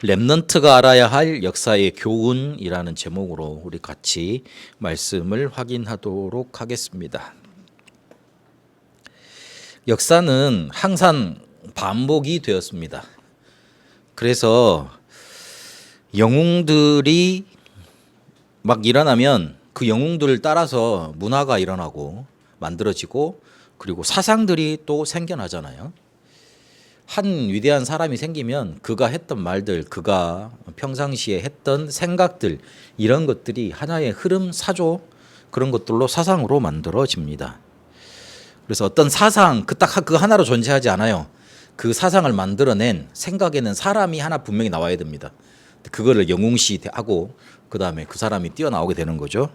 렘넌트가 알아야 할 역사의 교훈이라는 제목으로 우리 같이 말씀을 확인하도록 하겠습니다. 역사는 항상 반복이 되었습니다. 그래서 영웅들이 막 일어나면 그 영웅들을 따라서 문화가 일어나고 만들어지고 그리고 사상들이 또 생겨나잖아요. 한 위대한 사람이 생기면 그가 했던 말들, 그가 평상시에 했던 생각들 이런 것들이 하나의 흐름, 사조 그런 것들로 사상으로 만들어집니다. 그래서 어떤 사상 그 하나로 존재하지 않아요. 그 사상을 만들어낸 생각에는 사람이 하나 분명히 나와야 됩니다. 그거를 영웅시하고 그 다음에 그 사람이 뛰어나오게 되는 거죠.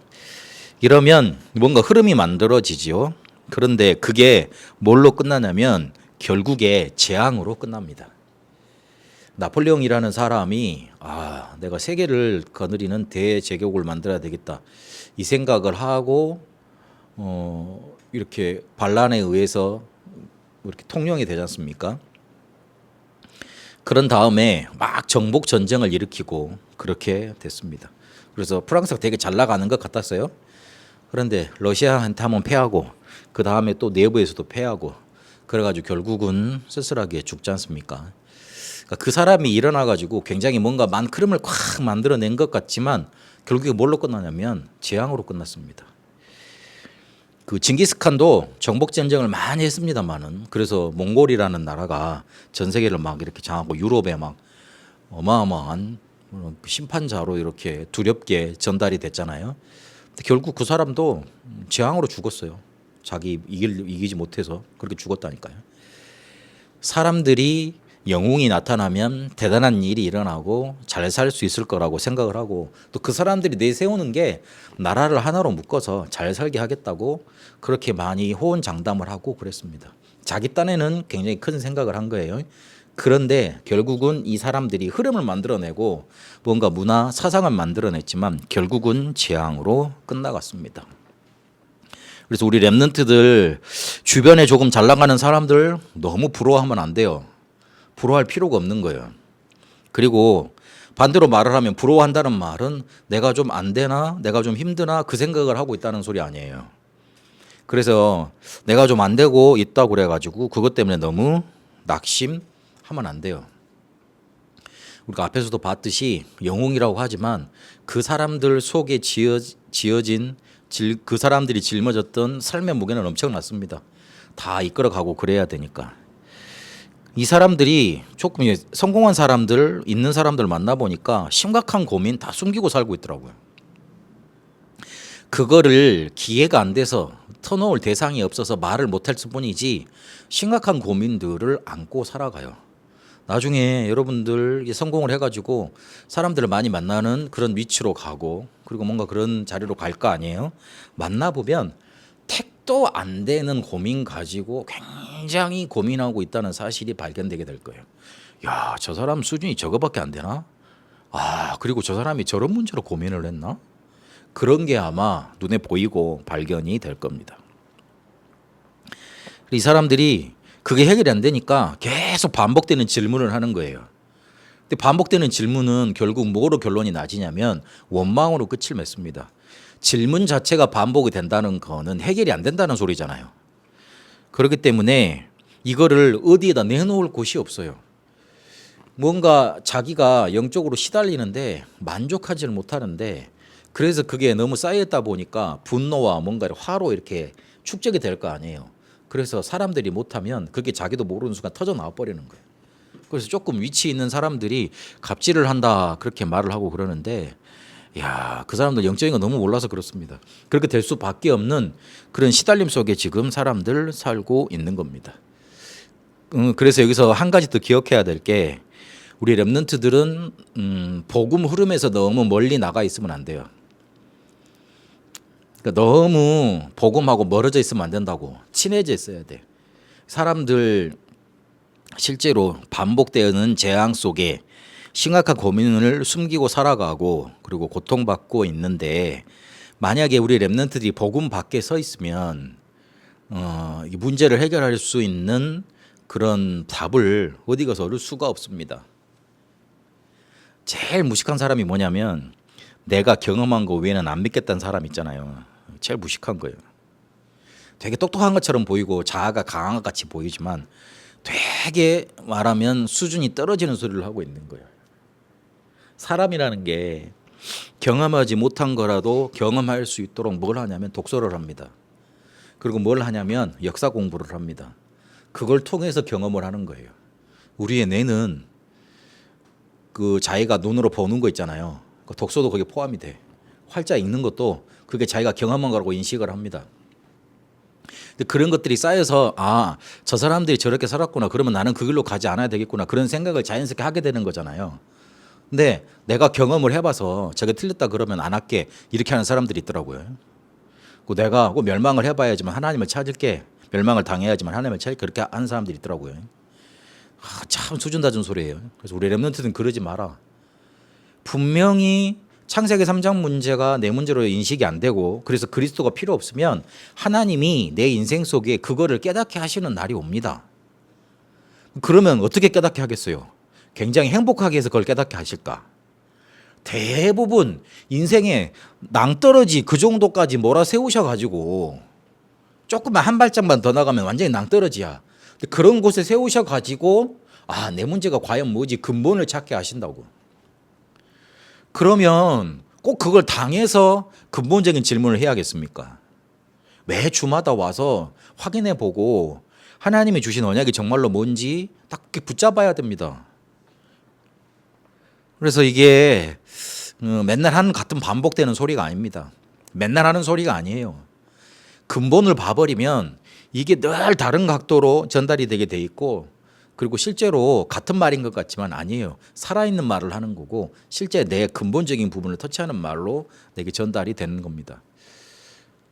이러면 뭔가 흐름이 만들어지지요. 그런데 그게 뭘로 끝나냐면 결국에 재앙으로 끝납니다. 나폴레옹이라는 사람이 내가 세계를 거느리는 대제국을 만들어야 되겠다 이 생각을 하고 이렇게 반란에 의해서 이렇게 통용이 되지 않습니까? 그런 다음에 막 정복 전쟁을 일으키고 그렇게 됐습니다. 그래서 프랑스가 되게 잘 나가는 것 같았어요. 그런데 러시아한테 한번 패하고 그 다음에 또 내부에서도 패하고 그래가지고 결국은 쓸쓸하게 죽지 않습니까? 그러니까 그 사람이 일어나가지고 굉장히 뭔가 흐름을 콱 만들어낸 것 같지만 결국에 뭘로 끝나냐면 재앙으로 끝났습니다. 그 징기스칸도 정복 전쟁을 많이 했습니다만은 그래서 몽골이라는 나라가 전 세계를 막 이렇게 장하고 유럽에 막 어마어마한 심판자로 이렇게 두렵게 전달이 됐잖아요. 근데 결국 그 사람도 재앙으로 죽었어요. 자기 이기지 못해서 그렇게 죽었다니까요. 사람들이 영웅이 나타나면 대단한 일이 일어나고 잘 살 수 있을 거라고 생각을 하고 또 그 사람들이 내세우는 게 나라를 하나로 묶어서 잘 살게 하겠다고 그렇게 많이 호언장담을 하고 그랬습니다. 자기 딴에는 굉장히 큰 생각을 한 거예요. 그런데 결국은 이 사람들이 흐름을 만들어내고 뭔가 문화 사상을 만들어냈지만 결국은 재앙으로 끝나갔습니다. 그래서 우리 랩런트들 주변에 조금 잘 나가는 사람들 너무 부러워하면 안 돼요. 부러워할 필요가 없는 거예요. 그리고 반대로 말을 하면 부러워한다는 말은 내가 좀 안 되나 내가 좀 힘드나 그 생각을 하고 있다는 소리 아니에요. 그래서 내가 좀 안 되고 있다고 그래가지고 그것 때문에 너무 낙심하면 안 돼요. 우리가 앞에서도 봤듯이 영웅이라고 하지만 그 사람들 속에 지어진 그 사람들이 짊어졌던 삶의 무게는 엄청났습니다. 다 이끌어가고 그래야 되니까. 이 사람들이 조금 성공한 사람들, 있는 사람들 만나보니까 심각한 고민 다 숨기고 살고 있더라고요. 그거를 기회가 안 돼서 터놓을 대상이 없어서 말을 못할 뿐이지 심각한 고민들을 안고 살아가요. 나중에 여러분들 성공을 해가지고 사람들을 많이 만나는 그런 위치로 가고 그리고 뭔가 그런 자리로 갈 거 아니에요. 만나보면 택도 안 되는 고민 가지고 굉장히 고민하고 있다는 사실이 발견되게 될 거예요. 야, 저 사람 수준이 저거밖에 안 되나? 그리고 저 사람이 저런 문제로 고민을 했나? 그런 게 아마 눈에 보이고 발견이 될 겁니다. 이 사람들이 그게 해결이 안 되니까 계속 반복되는 질문을 하는 거예요. 근데 반복되는 질문은 결국 뭐로 결론이 나지냐면 원망으로 끝을 맺습니다. 질문 자체가 반복이 된다는 거는 해결이 안 된다는 소리잖아요. 그렇기 때문에 이거를 어디에다 내놓을 곳이 없어요. 뭔가 자기가 영적으로 시달리는데 만족하지를 못하는데 그래서 그게 너무 쌓였다 보니까 분노와 뭔가 화로 이렇게 축적이 될 거 아니에요. 그래서 사람들이 못하면 그게 자기도 모르는 순간 터져 나와 버리는 거예요. 그래서 조금 위치 있는 사람들이 갑질을 한다 그렇게 말을 하고 그러는데 그 사람들 영적인 거 너무 몰라서 그렇습니다. 그렇게 될 수밖에 없는 그런 시달림 속에 지금 사람들 살고 있는 겁니다. 그래서 여기서 한 가지 더 기억해야 될 게 우리 랩런트들은 복음 흐름에서 너무 멀리 나가 있으면 안 돼요. 그러니까 너무 복음하고 멀어져 있으면 안 된다고 친해져 있어야 돼. 사람들 실제로 반복되는 재앙 속에 심각한 고민을 숨기고 살아가고 그리고 고통받고 있는데 만약에 우리 랩런트들이 복음 밖에 서 있으면 이 문제를 해결할 수 있는 그런 답을 어디 가서 얻을 수가 없습니다. 제일 무식한 사람이 뭐냐면 내가 경험한 거 외에는 안 믿겠다는 사람 있잖아요. 제일 무식한 거예요. 되게 똑똑한 것처럼 보이고 자아가 강한 것 같이 보이지만 되게 말하면 수준이 떨어지는 소리를 하고 있는 거예요. 사람이라는 게 경험하지 못한 거라도 경험할 수 있도록 뭘 하냐면 독서를 합니다. 그리고 뭘 하냐면 역사 공부를 합니다. 그걸 통해서 경험을 하는 거예요. 우리의 뇌는 그 자기가 눈으로 보는 거 있잖아요. 그 독서도 거기에 포함이 돼. 활자 읽는 것도 그게 자기가 경험한 거라고 인식을 합니다. 근데 그런 것들이 쌓여서 저 사람들이 저렇게 살았구나. 그러면 나는 그 길로 가지 않아야 되겠구나. 그런 생각을 자연스럽게 하게 되는 거잖아요. 근데 내가 경험을 해봐서 저게 틀렸다 그러면 안 할게. 이렇게 하는 사람들이 있더라고요. 내가 멸망을 해봐야지만 하나님을 찾을게. 멸망을 당해야지만 하나님을 찾을게. 그렇게 하는 사람들이 있더라고요. 참 수준 낮은 소리예요. 그래서 우리 랩런트는 그러지 마라. 분명히 창세기 3장 문제가 내 문제로 인식이 안 되고 그래서 그리스도가 필요 없으면 하나님이 내 인생 속에 그거를 깨닫게 하시는 날이 옵니다. 그러면 어떻게 깨닫게 하겠어요? 굉장히 행복하게 해서 그걸 깨닫게 하실까? 대부분 인생에 낭떠러지 그 정도까지 몰아세우셔가지고 조금만 한 발짝만 더 나가면 완전히 낭떠러지야. 그런 곳에 세우셔가지고 내 문제가 과연 뭐지? 근본을 찾게 하신다고. 그러면 꼭 그걸 당해서 근본적인 질문을 해야겠습니까? 매 주마다 와서 확인해 보고 하나님이 주신 언약이 정말로 뭔지 딱 붙잡아야 됩니다. 그래서 이게 맨날 하는 같은 반복되는 소리가 아닙니다. 맨날 하는 소리가 아니에요. 근본을 봐버리면 이게 늘 다른 각도로 전달이 되게 돼 있고 그리고 실제로 같은 말인 것 같지만 아니에요. 살아있는 말을 하는 거고 실제 내 근본적인 부분을 터치하는 말로 내게 전달이 되는 겁니다.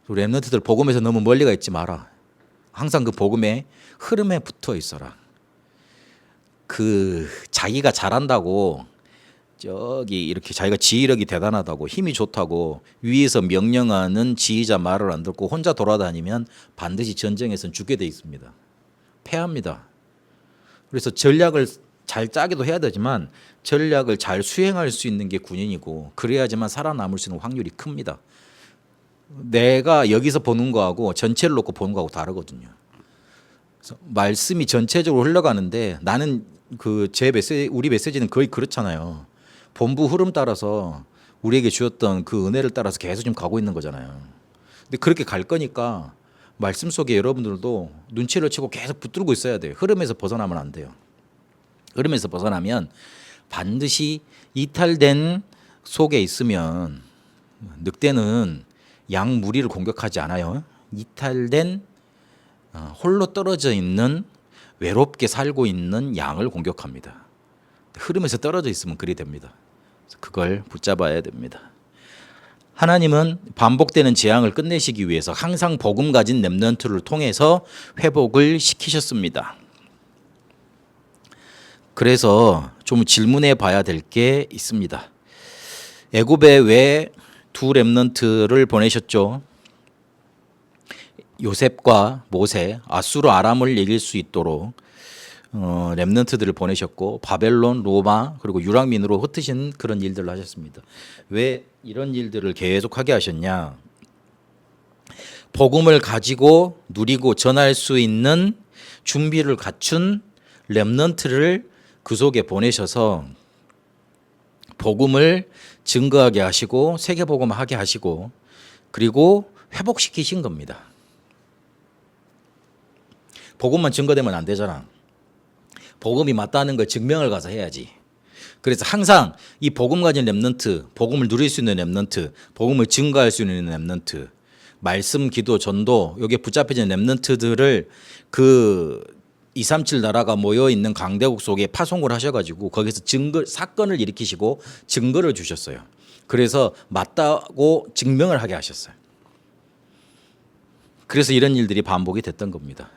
랩런트들 복음에서 너무 멀리 가 있지 마라. 항상 그 복음의 흐름에 붙어 있어라. 그 자기가 잘한다고 저기 이렇게 자기가 지휘력이 대단하다고 힘이 좋다고 위에서 명령하는 지휘자 말을 안 듣고 혼자 돌아다니면 반드시 전쟁에서는 죽게 돼 있습니다. 패합니다. 그래서 전략을 잘 짜기도 해야 되지만 전략을 잘 수행할 수 있는 게 군인이고 그래야지만 살아남을 수 있는 확률이 큽니다. 내가 여기서 보는 거하고 전체를 놓고 보는 거하고 다르거든요. 그래서 말씀이 전체적으로 흘러가는데 나는 우리 메시지는 거의 그렇잖아요. 본부 흐름 따라서 우리에게 주었던 그 은혜를 따라서 계속 지금 가고 있는 거잖아요. 근데 그렇게 갈 거니까 말씀 속에 여러분들도 눈치를 채고 계속 붙들고 있어야 돼요. 흐름에서 벗어나면 안 돼요. 흐름에서 벗어나면 반드시 이탈된 속에 있으면 늑대는 양 무리를 공격하지 않아요. 이탈된 홀로 떨어져 있는 외롭게 살고 있는 양을 공격합니다. 흐름에서 떨어져 있으면 그리 됩니다. 그걸 붙잡아야 됩니다. 하나님은 반복되는 재앙을 끝내시기 위해서 항상 복음 가진 렘넌트를 통해서 회복을 시키셨습니다. 그래서 좀 질문해 봐야 될 게 있습니다. 애굽에 왜 두 렘넌트를 보내셨죠? 요셉과 모세, 아수르 아람을 이길 수 있도록 렘넌트들을 보내셨고 바벨론, 로마 그리고 유랑민으로 흩으신 그런 일들을 하셨습니다. 왜 이런 일들을 계속하게 하셨냐? 복음을 가지고 누리고 전할 수 있는 준비를 갖춘 렘넌트를 그 속에 보내셔서 복음을 증거하게 하시고 세계복음하게 하시고 그리고 회복시키신 겁니다. 복음만 증거되면 안 되잖아. 복음이 맞다는 걸 증명을 가서 해야지. 그래서 항상 이 복음 가진 렘넌트, 복음을 누릴 수 있는 렘넌트, 복음을 증거할 수 있는 렘넌트, 말씀, 기도, 전도 여기에 붙잡혀진 렘넌트들을 그 237 나라가 모여 있는 강대국 속에 파송을 하셔가지고 거기서 사건을 일으키시고 증거를 주셨어요. 그래서 맞다고 증명을 하게 하셨어요. 그래서 이런 일들이 반복이 됐던 겁니다.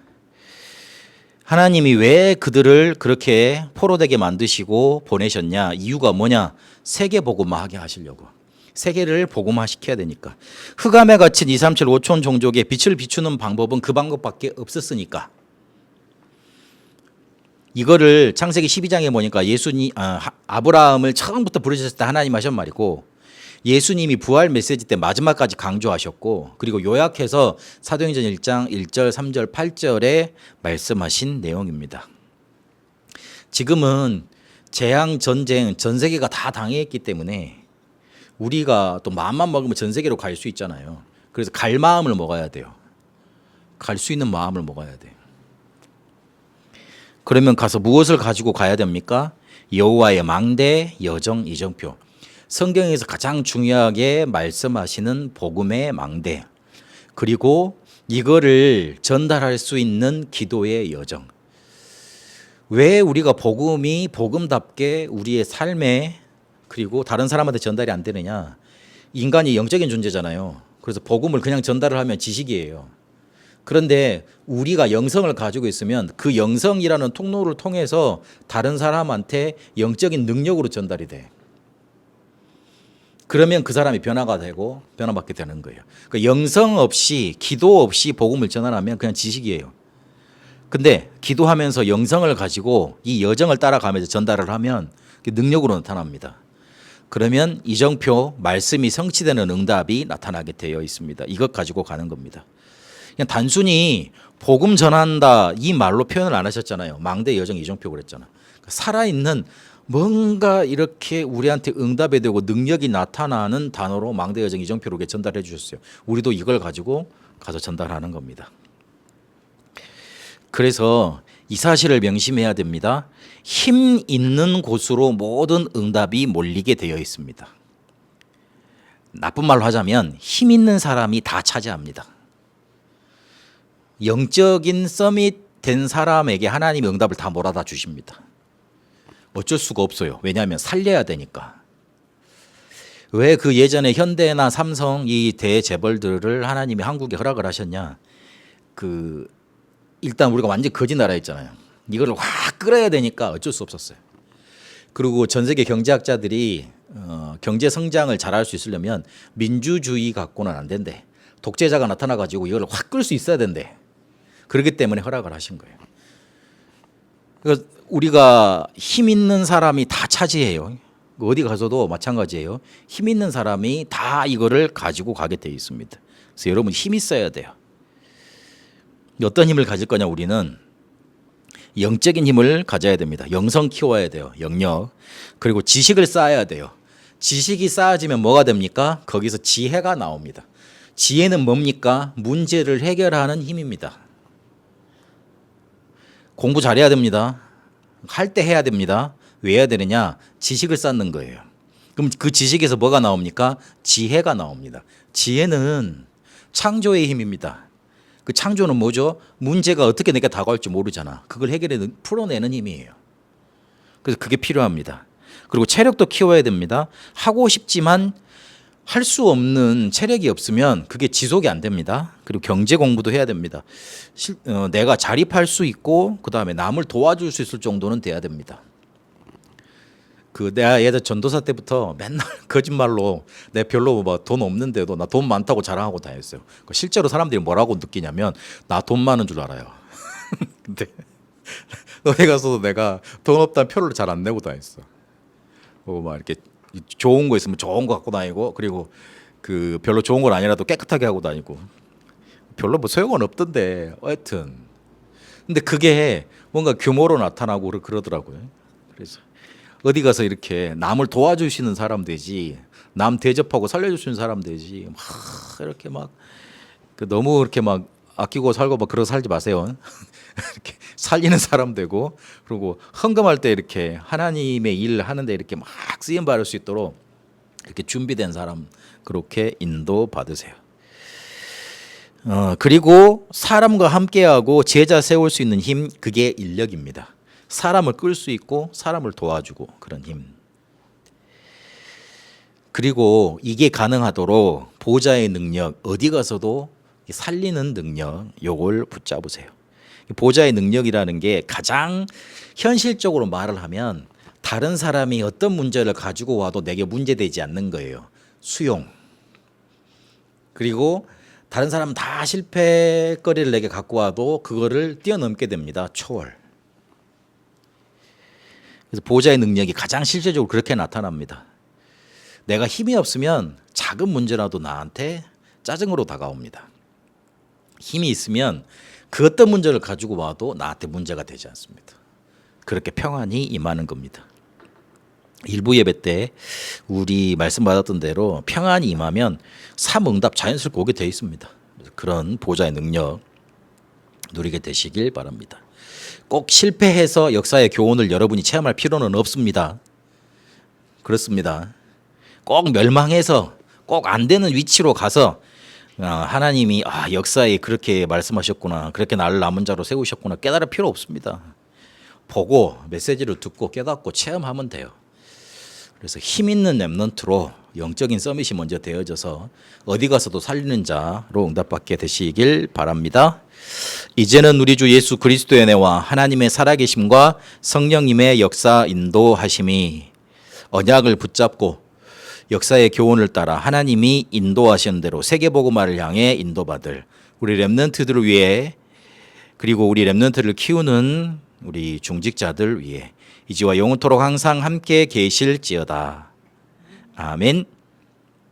하나님이 왜 그들을 그렇게 포로되게 만드시고 보내셨냐? 이유가 뭐냐? 세계 복음화하게 하시려고. 세계를 복음화시켜야 되니까. 흑암에 갇힌 237 5천 종족에 빛을 비추는 방법은 그 방법밖에 없었으니까. 이거를 창세기 12장에 보니까 아브라함을 처음부터 부르셨을 때 하나님 하신 말이고 예수님이 부활 메시지 때 마지막까지 강조하셨고 그리고 요약해서 사도행전 1장 1절, 3절, 8절에 말씀하신 내용입니다. 지금은 재앙, 전쟁, 전 세계가 다 당했기 때문에 우리가 또 마음만 먹으면 전 세계로 갈 수 있잖아요. 그래서 갈 마음을 먹어야 돼요. 갈 수 있는 마음을 먹어야 돼요. 그러면 가서 무엇을 가지고 가야 됩니까? 여호와의 망대, 여정, 이정표. 성경에서 가장 중요하게 말씀하시는 복음의 망대. 그리고 이거를 전달할 수 있는 기도의 여정. 왜 우리가 복음이 복음답게 우리의 삶에 그리고 다른 사람한테 전달이 안 되느냐? 인간이 영적인 존재잖아요. 그래서 복음을 그냥 전달을 하면 지식이에요. 그런데 우리가 영성을 가지고 있으면 그 영성이라는 통로를 통해서 다른 사람한테 영적인 능력으로 전달이 돼. 그러면 그 사람이 변화가 되고 변화받게 되는 거예요. 그러니까 영성 없이 기도 없이 복음을 전하면 그냥 지식이에요. 근데 기도하면서 영성을 가지고 이 여정을 따라가면서 전달을 하면 능력으로 나타납니다. 그러면 이정표 말씀이 성취되는 응답이 나타나게 되어 있습니다. 이것 가지고 가는 겁니다. 그냥 단순히 복음 전한다 이 말로 표현을 안 하셨잖아요. 망대, 여정, 이정표 그랬잖아. 살아있는 뭔가 이렇게 우리한테 응답이 되고 능력이 나타나는 단어로 망대, 여정, 이정표로 전달해 주셨어요. 우리도 이걸 가지고 가서 전달하는 겁니다. 그래서 이 사실을 명심해야 됩니다. 힘 있는 곳으로 모든 응답이 몰리게 되어 있습니다. 나쁜 말로 하자면 힘 있는 사람이 다 차지합니다. 영적인 서밋 된 사람에게 하나님이 응답을 다 몰아다 주십니다. 어쩔 수가 없어요. 왜냐하면 살려야 되니까. 왜 그 예전에 현대나 삼성 이 대재벌들을 하나님이 한국에 허락을 하셨냐? 일단 우리가 완전 거지 나라였잖아요. 이거를 확 끌어야 되니까 어쩔 수 없었어요. 그리고 전 세계 경제학자들이 경제 성장을 잘할 수 있으려면 민주주의 갖고는 안 된대. 독재자가 나타나가지고 이걸 확 끌 수 있어야 된대. 그렇기 때문에 허락을 하신 거예요. 그러니까 우리가 힘 있는 사람이 다 차지해요. 어디 가서도 마찬가지예요. 힘 있는 사람이 다 이거를 가지고 가게 돼 있습니다. 그래서 여러분 힘 있어야 돼요. 어떤 힘을 가질 거냐 우리는 영적인 힘을 가져야 됩니다. 영성 키워야 돼요. 영역. 그리고 지식을 쌓아야 돼요. 지식이 쌓아지면 뭐가 됩니까? 거기서 지혜가 나옵니다. 지혜는 뭡니까? 문제를 해결하는 힘입니다. 공부 잘해야 됩니다. 할 때 해야 됩니다. 왜 해야 되느냐? 지식을 쌓는 거예요. 그럼 그 지식에서 뭐가 나옵니까? 지혜가 나옵니다. 지혜는 창조의 힘입니다. 그 창조는 뭐죠? 문제가 어떻게 내게 다가올지 모르잖아. 그걸 풀어내는 힘이에요. 그래서 그게 필요합니다. 그리고 체력도 키워야 됩니다. 하고 싶지만 할 수 없는 체력이 없으면 그게 지속이 안 됩니다. 그리고 경제 공부도 해야 됩니다. 내가 자립할 수 있고 그다음에 남을 도와줄 수 있을 정도는 돼야 됩니다. 내가 예전 전도사 때부터 맨날 거짓말로 내 별로 돈 없는데도 나 돈 많다고 자랑하고 다녔어요. 실제로 사람들이 뭐라고 느끼냐면 나 돈 많은 줄 알아요. 근데 어디 가서도 내가 돈 없다는 표를 잘 안 내고 다녔어. 막 이렇게 좋은 거 있으면 좋은 거 갖고 다니고 그리고 별로 좋은 건 아니라도 깨끗하게 하고 다니고 별로 소용은 없던데 하여튼 근데 그게 뭔가 규모로 나타나고 그러더라고요. 그래서 어디 가서 이렇게 남을 도와주시는 사람 되지 남 대접하고 살려주시는 사람 되지 막 이렇게 막 너무 이렇게 막 아끼고 살고 막 그러고 살지 마세요. 이렇게 살리는 사람 되고 그리고 헌금할 때 이렇게 하나님의 일 하는데 이렇게 막 쓰임 받을 수 있도록 이렇게 준비된 사람 그렇게 인도 받으세요. 그리고 사람과 함께하고 제자 세울 수 있는 힘 그게 인력입니다. 사람을 끌 수 있고 사람을 도와주고 그런 힘. 그리고 이게 가능하도록 보좌의 능력 어디 가서도 살리는 능력 요걸 붙잡으세요. 보좌의 능력이라는 게 가장 현실적으로 말을 하면 다른 사람이 어떤 문제를 가지고 와도 내게 문제되지 않는 거예요. 수용. 그리고 다른 사람 다 실패거리를 내게 갖고 와도 그거를 뛰어넘게 됩니다. 초월. 그래서 보호자의 능력이 가장 실제적으로 그렇게 나타납니다. 내가 힘이 없으면 작은 문제라도 나한테 짜증으로 다가옵니다. 힘이 있으면 그 어떤 문제를 가지고 와도 나한테 문제가 되지 않습니다. 그렇게 평안이 임하는 겁니다. 일부 예배 때 우리 말씀 받았던 대로 평안이 임하면 삼응답 자연스럽게 오게 되어 있습니다. 그런 보호자의 능력 누리게 되시길 바랍니다. 꼭 실패해서 역사의 교훈을 여러분이 체험할 필요는 없습니다. 그렇습니다. 꼭 멸망해서 꼭 안 되는 위치로 가서 하나님이 역사에 그렇게 말씀하셨구나, 그렇게 나를 남은 자로 세우셨구나 깨달을 필요 없습니다. 보고 메시지를 듣고 깨닫고 체험하면 돼요. 그래서 힘 있는 렘넌트로 영적인 서밋이 먼저 되어져서 어디 가서도 살리는 자로 응답받게 되시길 바랍니다. 이제는 우리 주 예수 그리스도의 은혜와 하나님의 살아계심과 성령님의 역사 인도하심이 언약을 붙잡고 역사의 교훈을 따라 하나님이 인도하신 대로 세계복음화를 향해 인도받을 우리 렘넌트들을 위해, 그리고 우리 렘넌트를 키우는 우리 중직자들 위해 이제와 영원토록 항상 함께 계실지어다. 아멘.